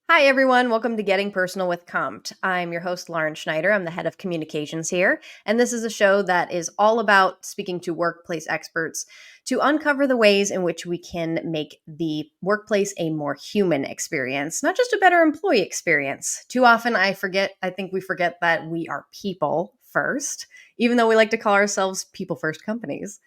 Hi, everyone. Welcome to Getting Personal with Compt. I'm your host, Lauren Schneider. I'm the head of communications here. And this is a show that is all about speaking to workplace experts to uncover the ways in which we can make the workplace a more human experience, not just a better employee experience. Too often, I think we forget that we are people first, even though we like to call ourselves people first companies.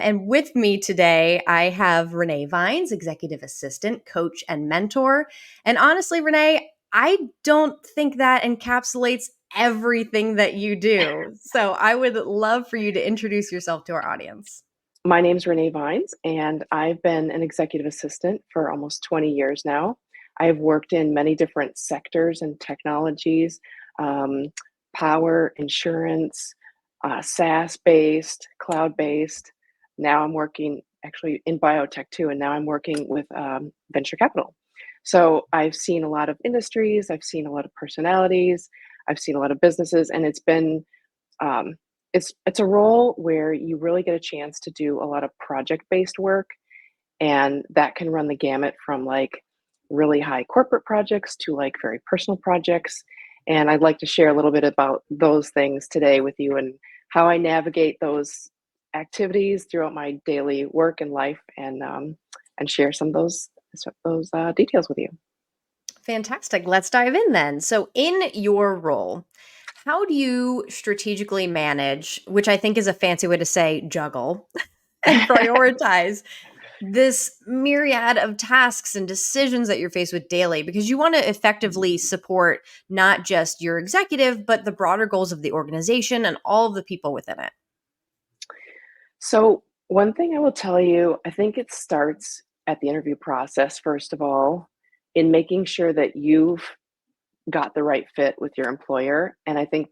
And with me today, I have Renee Viens, executive assistant, coach, and mentor. And honestly, Renee, I don't think that encapsulates everything that you do. So I would love for you to introduce yourself to our audience. My name's Renee Viens, and I've been an executive assistant for almost 20 years now. I've worked in many different sectors and technologies, um, power, insurance, SaaS based, cloud based. Now I'm working actually in biotech too, and now I'm working with venture capital. So I've seen a lot of industries, I've seen a lot of personalities, I've seen a lot of businesses, and um, it's a role where you really get a chance to do a lot of project-based work, and that can run the gamut from like really high corporate projects to like very personal projects. And I'd like to share a little bit about those things today with you and how I navigate those activities throughout my daily work and life, and share some of those details with you. Fantastic. Let's dive in then. So, in your role, how do you strategically manage, which I think is a fancy way to say juggle, and prioritize this myriad of tasks and decisions that you're faced with daily because you want to effectively support not just your executive, but the broader goals of the organization and all of the people within it? So, one thing I will tell you, I think it starts at the interview process, first of all, in making sure that you've got the right fit with your employer. And I think,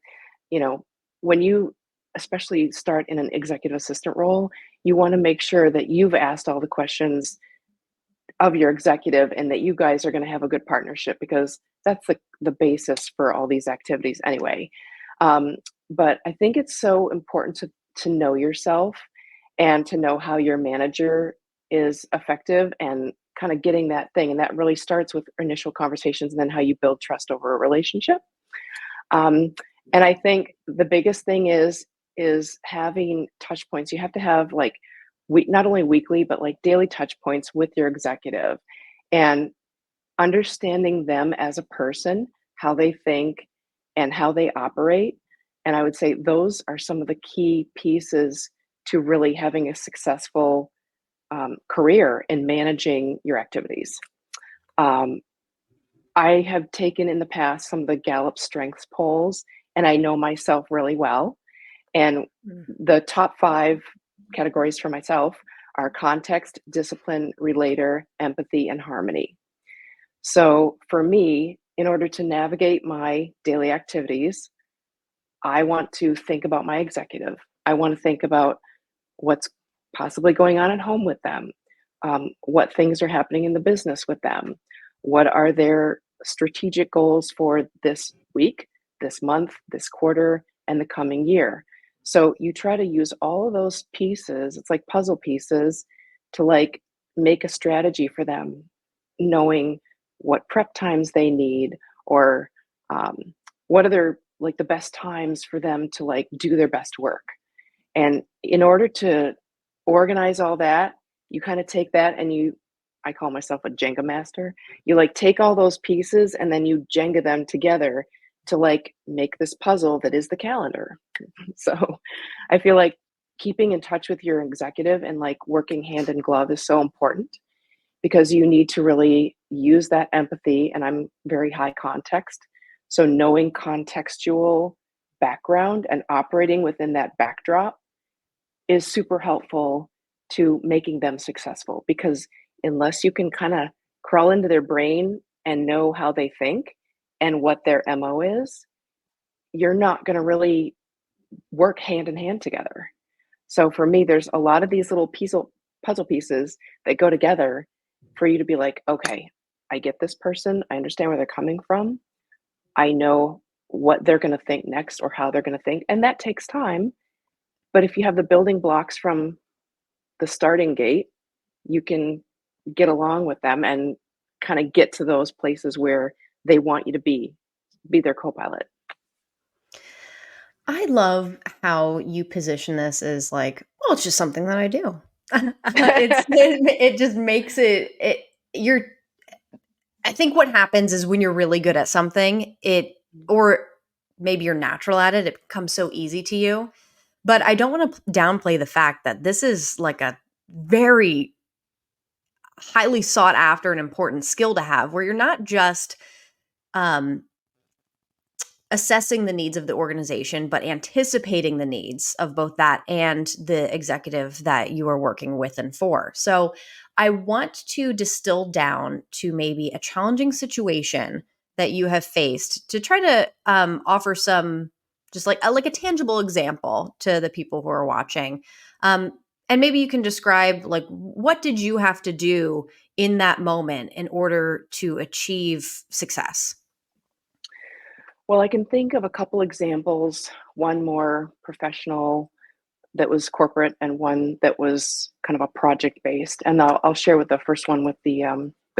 you know, when you especially start in an executive assistant role, you want to make sure that you've asked all the questions of your executive and that you guys are going to have a good partnership because that's the basis for all these activities anyway. Um, but I think it's so important to know yourself and to know how your manager is effective and kind of getting that thing. And that really starts with initial conversations and then how you build trust over a relationship. Um, and I think the biggest thing is having touch points. You have to have like not only weekly but like daily touch points with your executive and understanding them as a person, how they think and how they operate. And I would say those are some of the key pieces to really having a successful career in managing your activities. Um, I have taken in the past some of the Gallup strengths polls, and I know myself really well. And Mm. the top five categories for myself are context, discipline, relator, empathy, and harmony. So for me, in order to navigate my daily activities, I want to think about my executive. I want to think about what's possibly going on at home with them, what things are happening in the business with them, what are their strategic goals for this week, this month, this quarter, and the coming year. So you try to use all of those pieces, it's like puzzle pieces, to like make a strategy for them, knowing what prep times they need or um, what are their like the best times for them to like do their best work. And in order to organize all that, you kind of take that and I call myself a Jenga master. You like take all those pieces and then you Jenga them together to like make this puzzle that is the calendar. So I feel like keeping in touch with your executive and like working hand in glove is so important because you need to really use that empathy. And I'm very high context. So knowing contextual background and operating within that backdrop is super helpful to making them successful because unless you can kind of crawl into their brain and know how they think and what their MO is, you're not going to really work hand in hand together. So for me, there's a lot of these little puzzle pieces that go together for you to be like, okay, I get this person. I understand where they're coming from. I know what they're going to think next or how they're going to think. And that takes time. But if you have the building blocks from the starting gate, you can get along with them and kind of get to those places where they want you to be their co-pilot. I love how you position this as like, well, it's just something that I do. It just makes it you're I think what happens is when you're really good at something, or maybe you're natural at it, it becomes so easy to you. But I don't want to downplay the fact that this is like a very highly sought after and important skill to have, where you're not just um, assessing the needs of the organization, but anticipating the needs of both that and the executive that you are working with and for. So I want to distill down to maybe a challenging situation that you have faced to try to offer some just like a tangible example to the people who are watching. And maybe you can describe like what did you have to do in that moment in order to achieve success? Well, I can think of a couple examples, one more professional that was corporate and one that was kind of a project based. And I'll share with the first one with the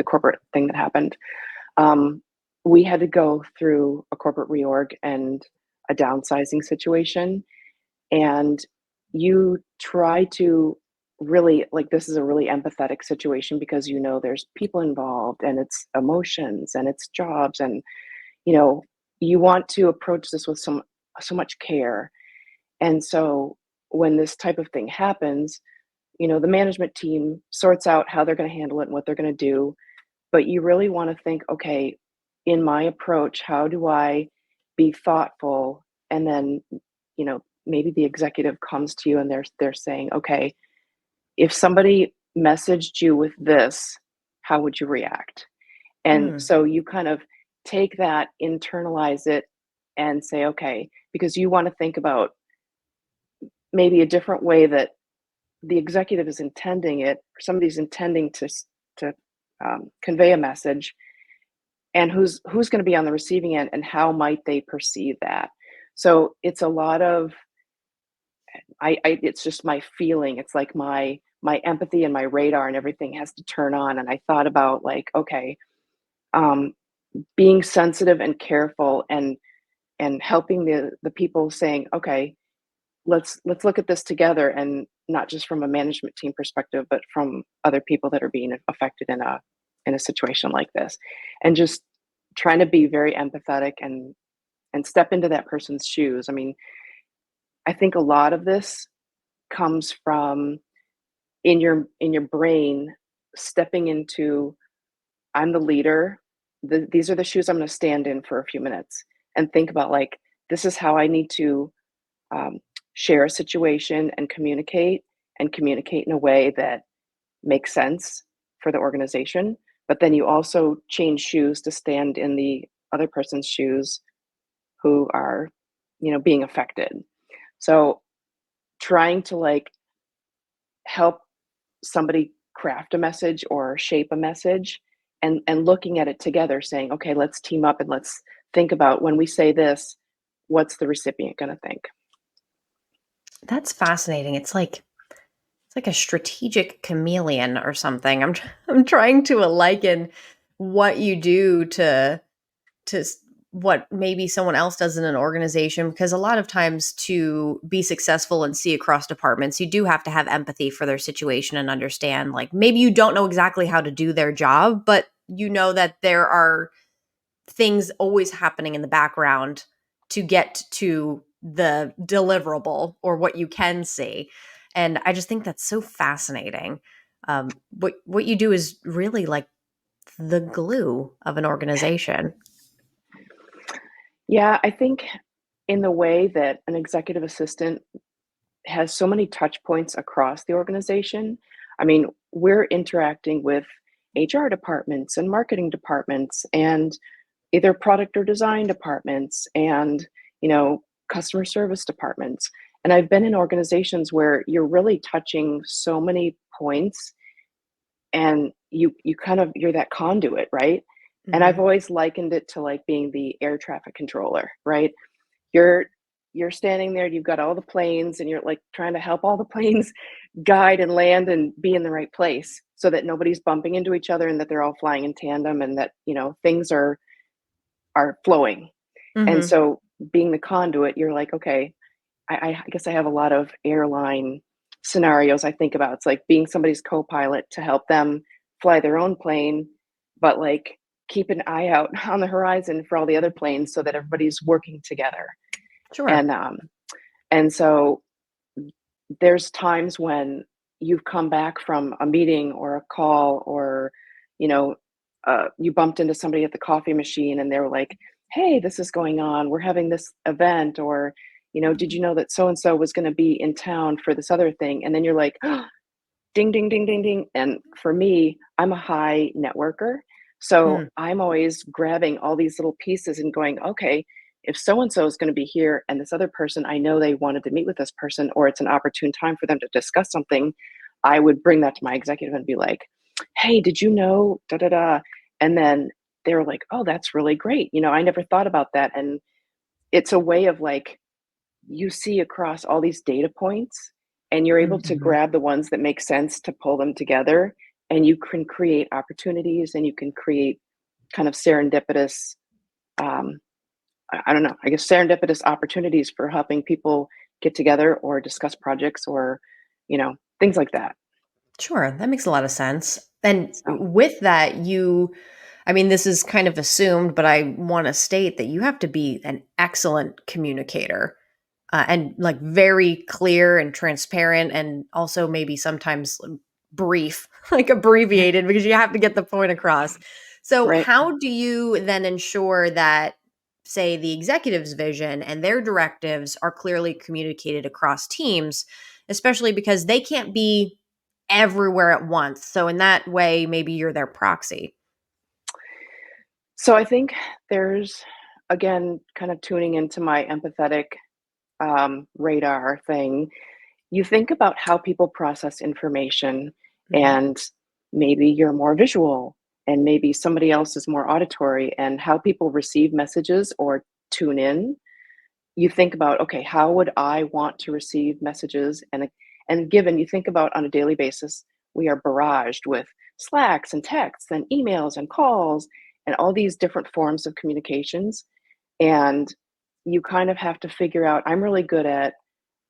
corporate thing that happened. Um, we had to go through a corporate reorg and a downsizing situation. And you try to really, like, this is a really empathetic situation because you know there's people involved and it's emotions and it's jobs and you know you want to approach this with so much care. And so when this type of thing happens, the management team sorts out how they're going to handle it and what they're going to do, but you really want to think, okay, in my approach, how do I be thoughtful? And then, maybe the executive comes to you and they're saying, okay, if somebody messaged you with this, how would you react? And Mm, so you kind of take that, internalize it, and say, okay, because you want to think about maybe a different way that the executive is intending it, or somebody's intending to convey a message, and who's going to be on the receiving end, and how might they perceive that. So it's a lot of it's just my feeling. It's like my empathy and my radar and everything has to turn on. And I thought about like, okay, um, being sensitive and careful and helping the people saying, okay, let's look at this together, and not just from a management team perspective, but from other people that are being affected in a situation like this, and just trying to be very empathetic and step into that person's shoes. I mean, I think a lot of this comes from in your brain stepping into, I'm the leader. These are the shoes I'm going to stand in for a few minutes and think about, like, this is how I need to um, share a situation and communicate in a way that makes sense for the organization. But then you also change shoes to stand in the other person's shoes who are, being affected. So trying to like help somebody craft a message or shape a message, and looking at it together saying, okay, let's team up and let's think about, when we say this, what's the recipient going to think. that's fascinating. It's like a strategic chameleon or something. I'm trying to liken what you do what maybe someone else does in an organization, because a lot of times to be successful and see across departments, you do have to have empathy for their situation and understand, like, maybe you don't know exactly how to do their job, but you know that there are things always happening in the background to get to the deliverable or what you can see. And I just think that's so fascinating. What you do is really like the glue of an organization. Yeah, I think in the way that an executive assistant has so many touch points across the organization. I mean, we're interacting with HR departments and marketing departments and either product or design departments and, customer service departments. And I've been in organizations where you're really touching so many points, and you kind of, you're that conduit, right? And I've Mhm. always likened it to like being the air traffic controller, right? You're you're standing there, you've got all the planes, and you're like trying to help all the planes guide and land and be in the right place. so that nobody's bumping into each other and that they're all flying in tandem and that, things are flowing. And Hmm. so being the conduit, you're like, okay, I guess I have a lot of airline scenarios I think about. It's like being somebody's co-pilot to help them fly their own plane, but like keep an eye out on the horizon for all the other planes so that everybody's working together. Sure. And so there's times when you've come back from a meeting or a call or, you know, you bumped into somebody at the coffee machine and they were like, hey, this is going on. We're having this event. Or, did you know that so and so was going to be in town for this other thing? And then you're like, ding, ding, ding, ding, ding. And for me, I'm a high networker. So Mm. I'm always grabbing all these little pieces and going, okay, if so and so is going to be here and this other person, I know they wanted to meet with this person, or it's an opportune time for them to discuss something, I would bring that to my executive and be like, hey, did you know, da da da. And then they were like, oh, that's really great. I never thought about that. And it's a way of like, you see across all these data points and you're able to Mhm. grab the ones that make sense to pull them together, and you can create opportunities and you can create kind of serendipitous, um, I don't know, I guess serendipitous opportunities for helping people get together or discuss projects or things like that. Sure, that makes a lot of sense. And So with that, I mean, this is kind of assumed, but I want to state that you have to be an excellent communicator, and like very clear and transparent, and also maybe sometimes brief, like abbreviated, because you have to get the point across. So, right. how do you then ensure that, say, the executive's vision and their directives are clearly communicated across teams, especially because they can't be everywhere at once? So, in that way, maybe you're their proxy. So I think there's, again, kind of tuning into my empathetic radar thing. You think about how people process information, Hmm. and maybe you're more visual, and maybe somebody else is more auditory, and how people receive messages or tune in. You think about, okay, how would I want to receive messages? And given you think about on a daily basis, we are barraged with Slacks and texts and emails and calls and all these different forms of communications. And you kind of have to figure out, I'm really good at,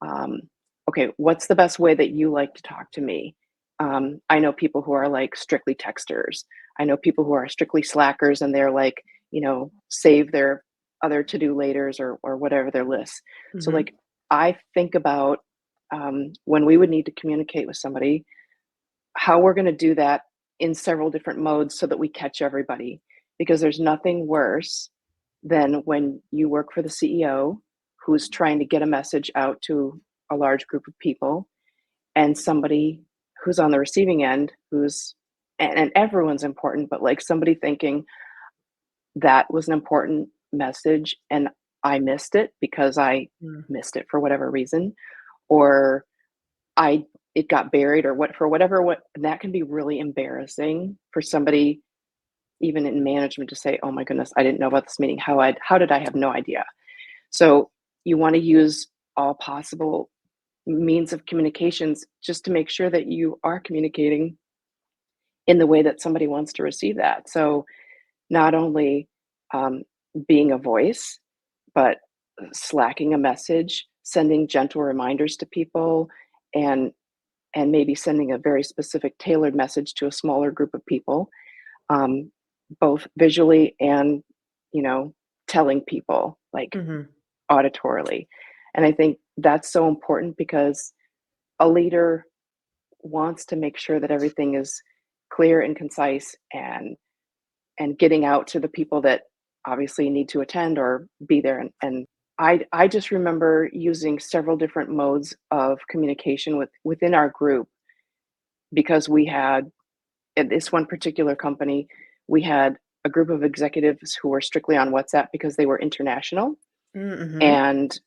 um, okay, what's the best way that you like to talk to me? I know people who are like strictly texters. I know people who are strictly slackers and they're like, save their other to-do laters or whatever their lists. So Hmm. like I think about when we would need to communicate with somebody, how we're going to do that in several different modes so that we catch everybody. Because there's nothing worse than when you work for the CEO who's trying to get a message out to a large group of people, and somebody who's on the receiving end who's, and everyone's important, but like somebody thinking that was an important message and I missed it because I missed it for whatever reason, or I it got buried or what, for whatever, what that can be really embarrassing for somebody even in management to say, "Oh my goodness, I didn't know about this meeting. How did I have no idea?" So you want to use all possible means of communications just to make sure that you are communicating in the way that somebody wants to receive that. So not only um, being a voice, but slacking a message, sending gentle reminders to people, and maybe sending a very specific tailored message to a smaller group of people, um, both visually and you know telling people like Hmm. auditorily. And I think that's so important because a leader wants to make sure that everything is clear and concise, and getting out to the people that obviously need to attend or be there. And I just remember using several different modes of communication within our group, because we had, at this one particular company, we had a group of executives who were strictly on WhatsApp because they were international, Hmm. and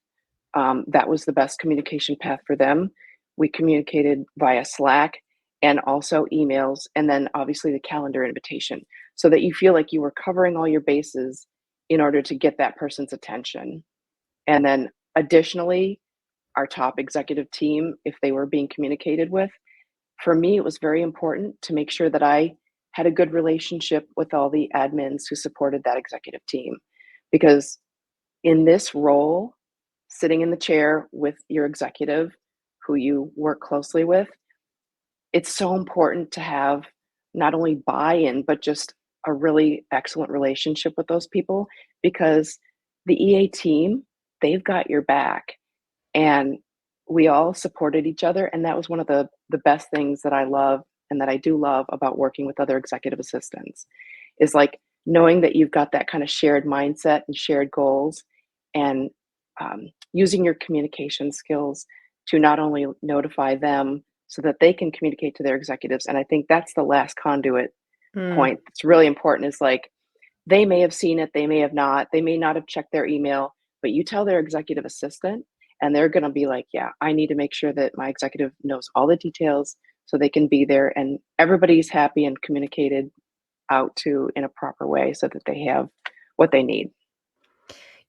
that was the best communication path for them. We communicated via Slack and also emails, and then obviously the calendar invitation, so that you feel like you were covering all your bases in order to get that person's attention. And then additionally, our top executive team, if they were being communicated with, for me, it was very important to make sure that I had a good relationship with all the admins who supported that executive team. Because in this role, sitting in the chair with your executive who you work closely with, it's so important to have not only buy-in, but just a really excellent relationship with those people because the EA team, they've got your back and we all supported each other. And that was one of the best things that I love and that I do love about working with other executive assistants is like knowing that you've got that kind of shared mindset and shared goals and using your communication skills to not only notify them so that they can communicate to their executives. And I think that's the last conduit Mm. point that's really important is like they may have seen it, they may not have checked their email, but you tell their executive assistant and they're going to be like, yeah, I need to make sure that my executive knows all the details so they can be there and everybody's happy and communicated out to in a proper way so that they have what they need.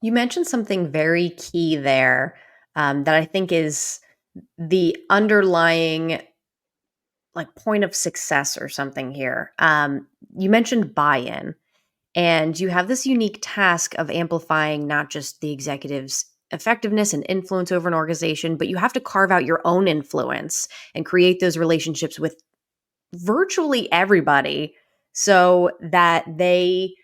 You mentioned something very key there that I think is the underlying like point of success or something here. You mentioned buy-in, and you have this unique task of amplifying not just the executive's effectiveness and influence over an organization, but you have to carve out your own influence and create those relationships with virtually everybody so that they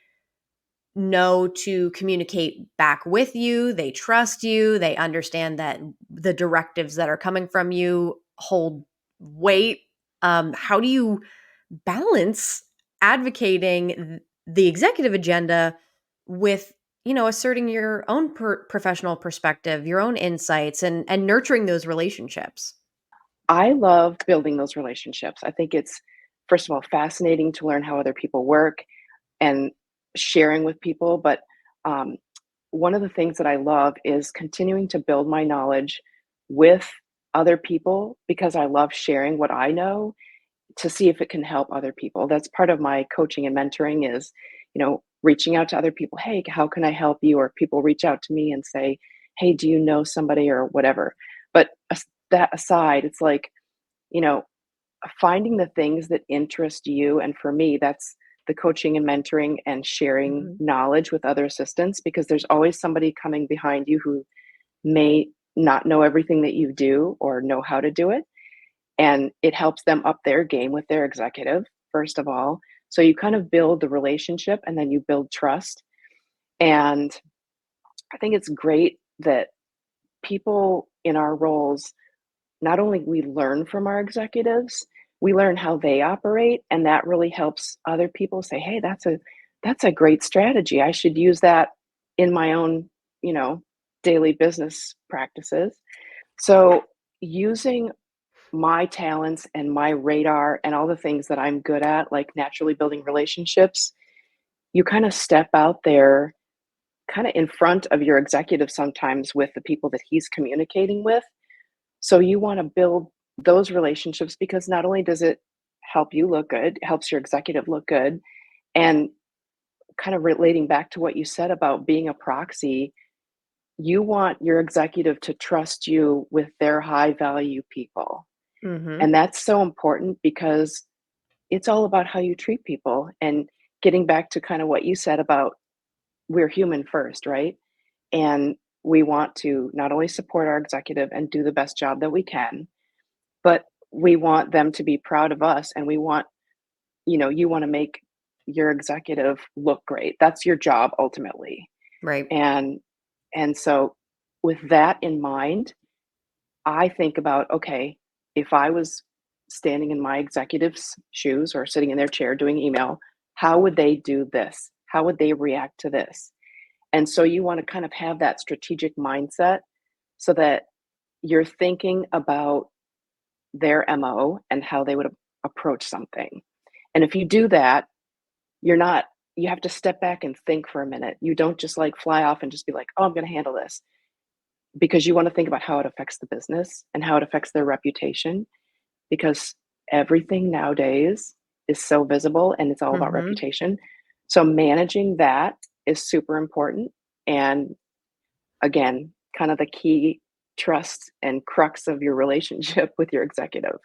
know to communicate back with you, they trust you, they understand that the directives that are coming from you hold weight. How do you balance advocating the executive agenda with asserting your own professional perspective, your own insights, and nurturing those relationships? I love building those relationships. I think it's, first of all, fascinating to learn how other people work and sharing with people. But um, one of the things that I love is continuing to build my knowledge with other people because I love sharing what I know to see if it can help other people. That's part of my coaching and mentoring is, reaching out to other people. Hey, how can I help you? Or people reach out to me and say, hey, do you know somebody or whatever? But that aside, it's like, you know, finding the things that interest you. And for me, that's the coaching and mentoring and sharing Mhm. knowledge with other assistants because there's always somebody coming behind you who may not know everything that you do or know how to do it. And it helps them up their game with their executive, first of all. So you kind of build the relationship and then you build trust. And I think it's great that people in our roles, not only we learn from our executives, we learn how they operate, and that really helps other people say, "Hey, that's a great strategy. I should use that in my own, you know, daily business practices." So, using my talents and my radar and all the things that I'm good at, like naturally building relationships, you kind of step out there kind of in front of your executive sometimes with the people that he's communicating with. So you want to build those relationships because not only does it help you look good, it helps your executive look good. And kind of relating back to what you said about being a proxy, you want your executive to trust you with their high value people. Mhm. And that's so important because it's all about how you treat people. And getting back to kind of what you said about we're human first, right? And we want to not only support our executive and do the best job that we can, but we want them to be proud of us and we want, you want to make your executive look great. That's your job ultimately. Right. And so with that in mind, I think about, okay, if I was standing in my executive's shoes or sitting in their chair doing email, how would they do this? How would they react to this? And so you want to kind of have that strategic mindset so that you're thinking about their MO and how they would approach something. And if you do that, you're not, you have to step back and think for a minute. You don't just like fly off and just be like, oh, I'm going to handle this because you want to think about how it affects the business and how it affects their reputation because everything nowadays is so visible and it's all about Mhm. reputation. So managing that is super important. And again, kind of the key trust and crux of your relationship with your executive.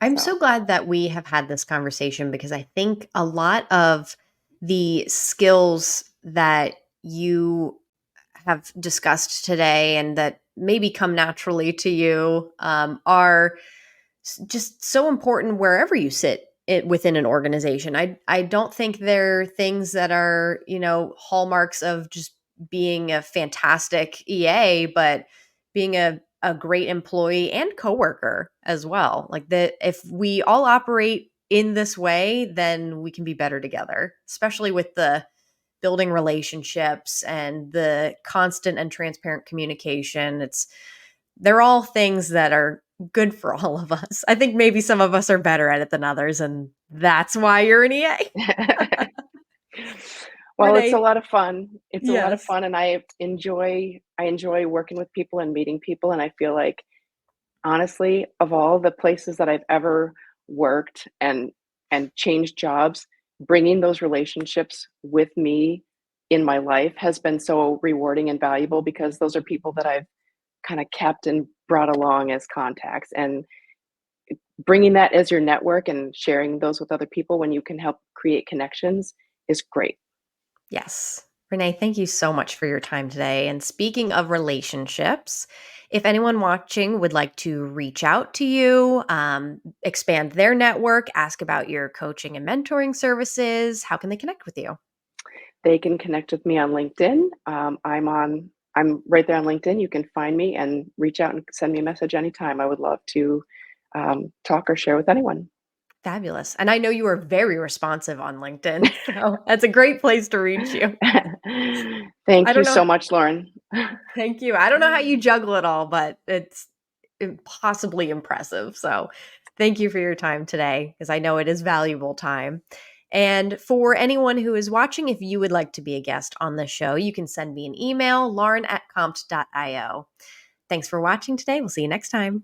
I'm So so glad that we have had this conversation because I think a lot of the skills that you have discussed today and that maybe come naturally to you are just so important wherever you sit within an organization. I don't think they're things that are, hallmarks of just being a fantastic EA, but being a great employee and coworker as well. Like that, if we all operate in this way, then we can be better together, especially with the building relationships and the constant and transparent communication. They're all things that are good for all of us. I think maybe some of us are better at it than others, and that's why you're an EA. well, it's a Renee, lot of fun. It's a lot of yes. fun, and I enjoy working with people and meeting people, and I feel like honestly, of all the places that I've ever worked and changed jobs, bringing those relationships with me in my life has been so rewarding and valuable because those are people that I've kind of kept and brought along as contacts, and bringing that as your network and sharing those with other people when you can help create connections is great. Yes. Renee, thank you so much for your time today. And speaking of relationships, if anyone watching would like to reach out to you, expand their network, ask about your coaching and mentoring services, how can they connect with you? They can connect with me on LinkedIn. I'm right there on LinkedIn. You can find me and reach out and send me a message anytime. I would love to talk or share with anyone. Fabulous. And I know you are very responsive on LinkedIn. So that's a great place to reach you. I Thank you don't know. so much, Lauren. Thank you. I don't know how you juggle it all, but it's impossibly impressive. So thank you for your time today because I know it is valuable time. And for anyone who is watching, if you would like to be a guest on the show, you can send me an email, lauren@compt.io. Thanks for watching today. We'll see you next time.